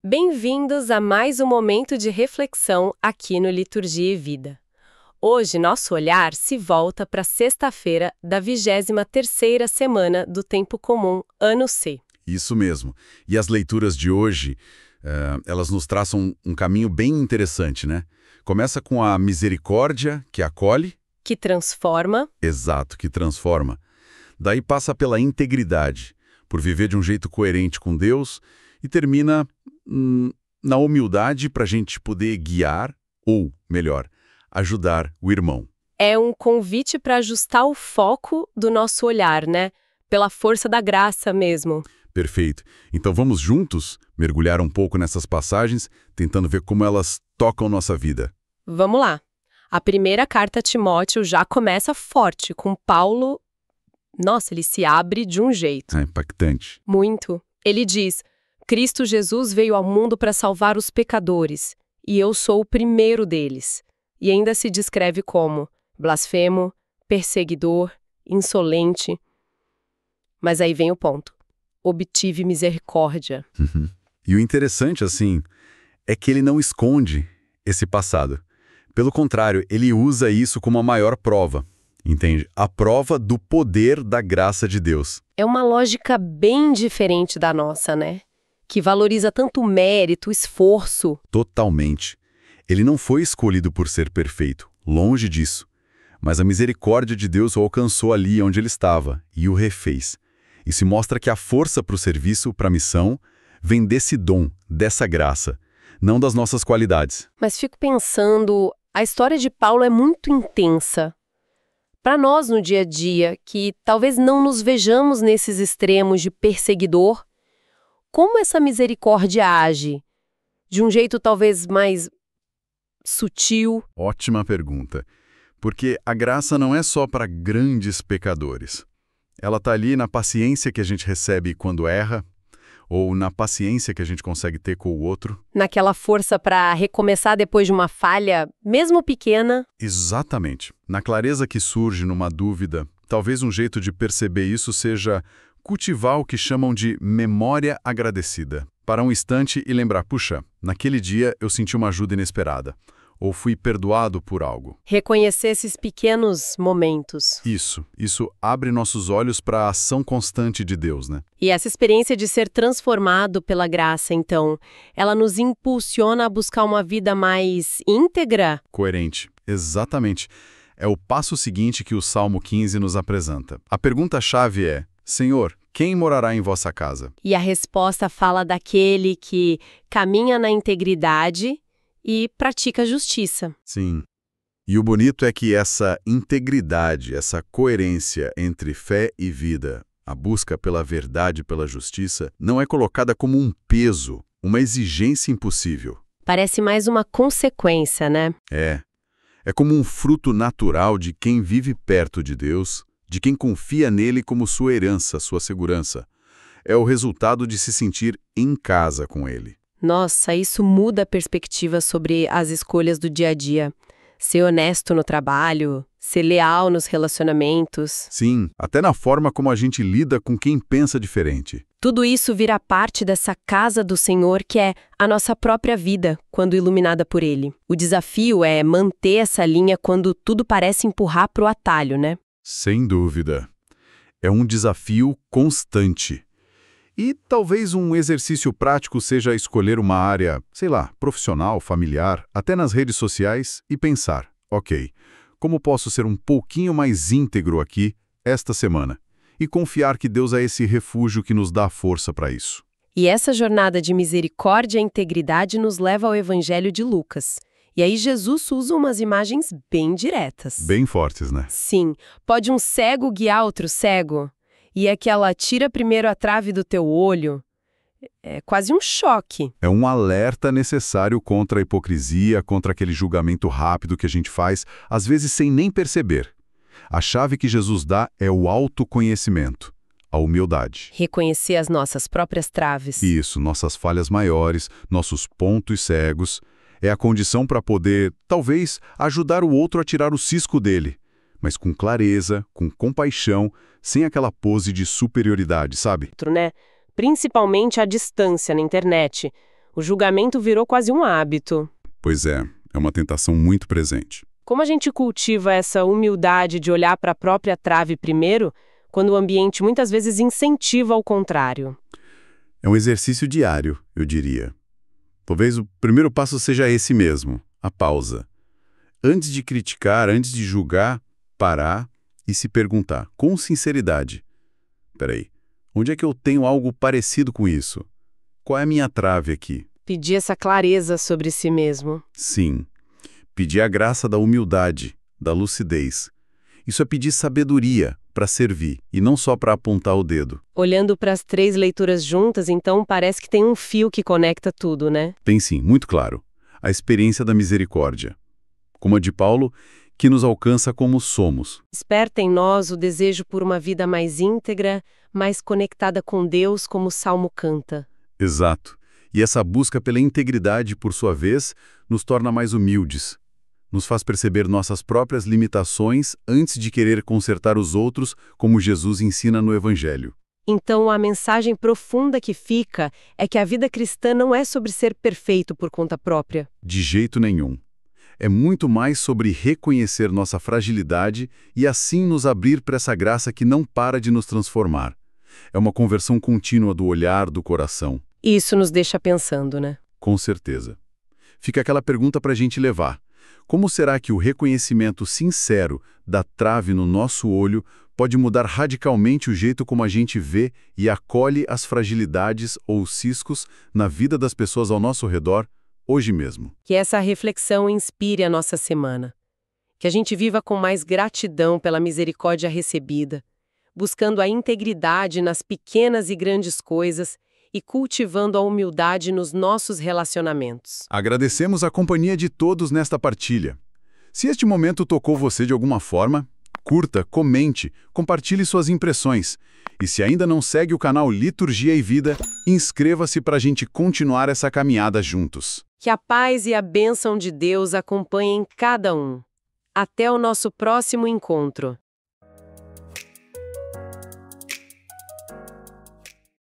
Bem-vindos a mais um momento de reflexão aqui no Liturgia e Vida. Hoje, nosso olhar se volta para sexta-feira da 23ª semana do Tempo Comum, ano C. Isso mesmo. E as leituras de hoje, elas nos traçam um caminho bem interessante, né? Começa com a misericórdia, que acolhe. Que transforma. Exato, que transforma. Daí passa pela integridade, por viver de um jeito coerente com Deus, e termina na humildade para a gente poder guiar, ou, melhor, ajudar o irmão. É um convite para ajustar o foco do nosso olhar, né? Pela força da graça mesmo. Perfeito. Então vamos juntos mergulhar um pouco nessas passagens, tentando ver como elas tocam nossa vida. Vamos lá. A primeira carta a Timóteo já começa forte, com Paulo. Nossa, ele se abre de um jeito. É impactante. Muito. Ele diz: Cristo Jesus veio ao mundo para salvar os pecadores, e eu sou o primeiro deles. E ainda se descreve como blasfemo, perseguidor, insolente. Mas aí vem o ponto. Obtive misericórdia. E o interessante, assim, é que ele não esconde esse passado. Pelo contrário, ele usa isso como a maior prova, entende? A prova do poder da graça de Deus. É uma lógica bem diferente da nossa, né? Que valoriza tanto o mérito, o esforço. Totalmente. Ele não foi escolhido por ser perfeito, longe disso. Mas a misericórdia de Deus o alcançou ali onde ele estava e o refez. E se mostra que a força para o serviço, para a missão, vem desse dom, dessa graça, não das nossas qualidades. Mas fico pensando, a história de Paulo é muito intensa. Para nós no dia a dia, que talvez não nos vejamos nesses extremos de perseguidor, como essa misericórdia age? De um jeito talvez mais sutil? Ótima pergunta. Porque a graça não é só para grandes pecadores. Ela está ali na paciência que a gente recebe quando erra, ou na paciência que a gente consegue ter com o outro. Naquela força para recomeçar depois de uma falha, mesmo pequena. Exatamente. Na clareza que surge numa dúvida, talvez um jeito de perceber isso seja cultivar o que chamam de memória agradecida. Parar um instante e lembrar, puxa, naquele dia eu senti uma ajuda inesperada, ou fui perdoado por algo. Reconhecer esses pequenos momentos. Isso abre nossos olhos para a ação constante de Deus, né? E essa experiência de ser transformado pela graça, então, ela nos impulsiona a buscar uma vida mais íntegra? Coerente, exatamente. É o passo seguinte que o Salmo 15 nos apresenta. A pergunta-chave é: Senhor, quem morará em vossa casa? E a resposta fala daquele que caminha na integridade e pratica a justiça. Sim. E o bonito é que essa integridade, essa coerência entre fé e vida, a busca pela verdade e pela justiça, não é colocada como um peso, uma exigência impossível. Parece mais uma consequência, né? É como um fruto natural de quem vive perto de Deus, de quem confia nele como sua herança, sua segurança. É o resultado de se sentir em casa com ele. Nossa, isso muda a perspectiva sobre as escolhas do dia a dia. Ser honesto no trabalho, ser leal nos relacionamentos. Sim, até na forma como a gente lida com quem pensa diferente. Tudo isso vira parte dessa casa do Senhor que é a nossa própria vida, quando iluminada por Ele. O desafio é manter essa linha quando tudo parece empurrar para o atalho, né? Sem dúvida. É um desafio constante. E talvez um exercício prático seja escolher uma área, sei lá, profissional, familiar, até nas redes sociais e pensar, ok, como posso ser um pouquinho mais íntegro aqui esta semana? E confiar que Deus é esse refúgio que nos dá força para isso. E essa jornada de misericórdia e integridade nos leva ao Evangelho de Lucas. E aí Jesus usa umas imagens bem diretas. Bem fortes, né? Sim. Pode um cego guiar outro cego? E aquela tira primeiro a trave do teu olho? É quase um choque. É um alerta necessário contra a hipocrisia, contra aquele julgamento rápido que a gente faz, às vezes sem nem perceber. A chave que Jesus dá é o autoconhecimento, a humildade. Reconhecer as nossas próprias traves. Isso, nossas falhas maiores, nossos pontos cegos. É a condição para poder, talvez, ajudar o outro a tirar o cisco dele, mas com clareza, com compaixão, sem aquela pose de superioridade, sabe? Né? Principalmente à distância na internet. O julgamento virou quase um hábito. Pois é uma tentação muito presente. Como a gente cultiva essa humildade de olhar para a própria trave primeiro, quando o ambiente muitas vezes incentiva ao contrário? É um exercício diário, eu diria. Talvez o primeiro passo seja esse mesmo, a pausa. Antes de criticar, antes de julgar, parar e se perguntar, com sinceridade. Peraí, onde é que eu tenho algo parecido com isso? Qual é a minha trave aqui? Pedir essa clareza sobre si mesmo. Sim, pedir a graça da humildade, da lucidez. Isso é pedir sabedoria para servir e não só para apontar o dedo. Olhando para as 3 leituras juntas, então parece que tem um fio que conecta tudo, né? Tem sim, muito claro, a experiência da misericórdia. Como a de Paulo, que nos alcança como somos. Desperta em nós o desejo por uma vida mais íntegra, mais conectada com Deus, como o Salmo canta. Exato. E essa busca pela integridade, por sua vez, nos torna mais humildes. Nos faz perceber nossas próprias limitações antes de querer consertar os outros, como Jesus ensina no Evangelho. Então, a mensagem profunda que fica é que a vida cristã não é sobre ser perfeito por conta própria. De jeito nenhum. É muito mais sobre reconhecer nossa fragilidade e assim nos abrir para essa graça que não para de nos transformar. É uma conversão contínua do olhar, do coração. Isso nos deixa pensando, né? Com certeza. Fica aquela pergunta para a gente levar. Como será que o reconhecimento sincero da trave no nosso olho pode mudar radicalmente o jeito como a gente vê e acolhe as fragilidades ou ciscos na vida das pessoas ao nosso redor, hoje mesmo? Que essa reflexão inspire a nossa semana. Que a gente viva com mais gratidão pela misericórdia recebida, buscando a integridade nas pequenas e grandes coisas e cultivando a humildade nos nossos relacionamentos. Agradecemos a companhia de todos nesta partilha. Se este momento tocou você de alguma forma, curta, comente, compartilhe suas impressões. E se ainda não segue o canal Liturgia e Vida, inscreva-se para a gente continuar essa caminhada juntos. Que a paz e a bênção de Deus acompanhem cada um. Até o nosso próximo encontro.